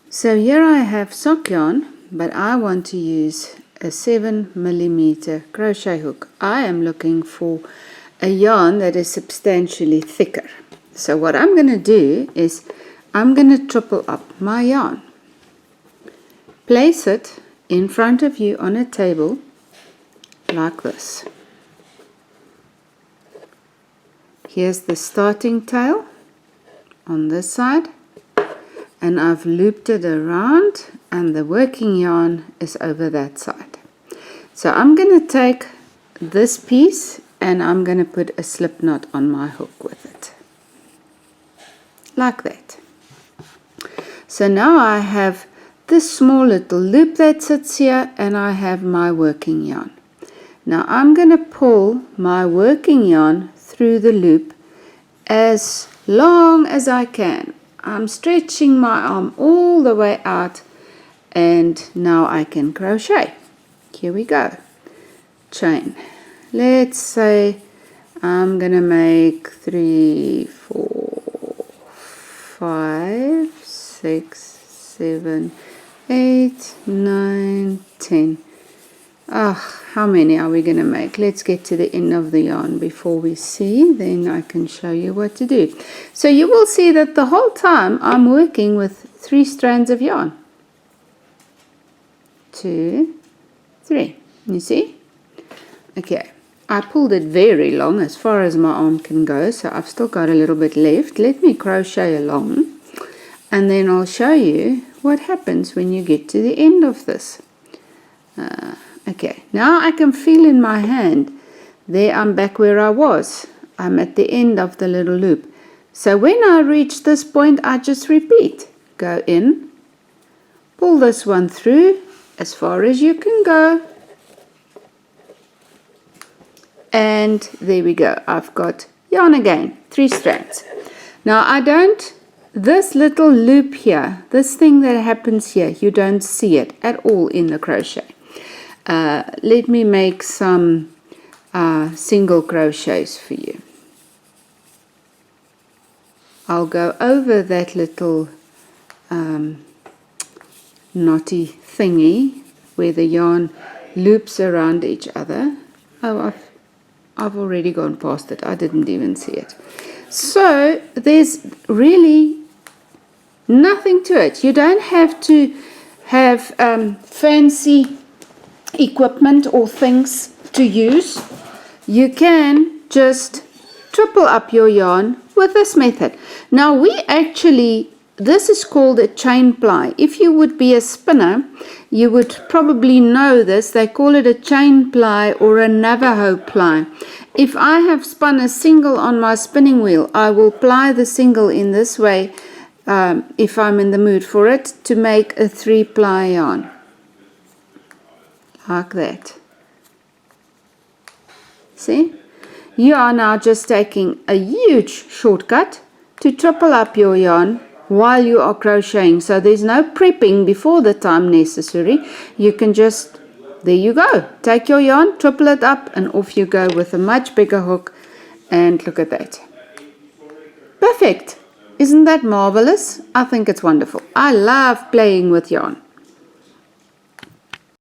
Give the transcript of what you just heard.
So here I have sock yarn, but I want to use a 7mm crochet hook. I am looking for a yarn that is substantially thicker. So what I'm going to do is I'm going to triple up my yarn. Place it in front of you on a table like this. Here's the starting tail on this side, and I've looped it around, and the working yarn is over that side. So I'm going to take this piece and I'm going to put a slip knot on my hook with it, like that. So now I have this small little loop that sits here, and I have my working yarn. Now I'm going to pull my working yarn through the loop as long as I can. I'm stretching my arm all the way out, and now I can crochet. Here we go. Chain. Let's say I'm going to make 3, 4, 5, 6, 7, 8, 9, 10. How many are we going to make? Let's get to the end of the yarn before we see, then I can show you what to do. So you will see that the whole time I'm working with 3 strands of yarn. 2, 3. You see? Okay, I pulled it very long, as far as my arm can go, so I've still got a little bit left. Let me crochet along, and then I'll show you what happens when you get to the end of this. Okay, now I can feel in my hand, there I'm back where I was. I'm at the end of the little loop. So when I reach this point, I just repeat. Go in, pull this one through as far as you can go. And there we go. I've got yarn again, 3 strands. Now this little loop here, this thing that happens here, you don't see it at all in the crochet. Let me make some single crochets for you. I'll go over that little knotty thingy where the yarn loops around each other. Oh, I've already gone past it. I didn't even see it. So there's really nothing to it. You don't have to have fancy equipment or things to use. You can just triple up your yarn with this method. Now this is called a chain ply. If you would be a spinner, you would probably know this. They call it a chain ply or a Navajo ply. If I have spun a single on my spinning wheel, I will ply the single in this way, if I'm in the mood for it, to make a 3-ply yarn. Like that. See? You are now just taking a huge shortcut to triple up your yarn while you are crocheting. So there's no prepping before the time necessary. You can just, there you go. Take your yarn, triple it up, and off you go with a much bigger hook. And look at that. Perfect. Isn't that marvelous? I think it's wonderful. I love playing with yarn.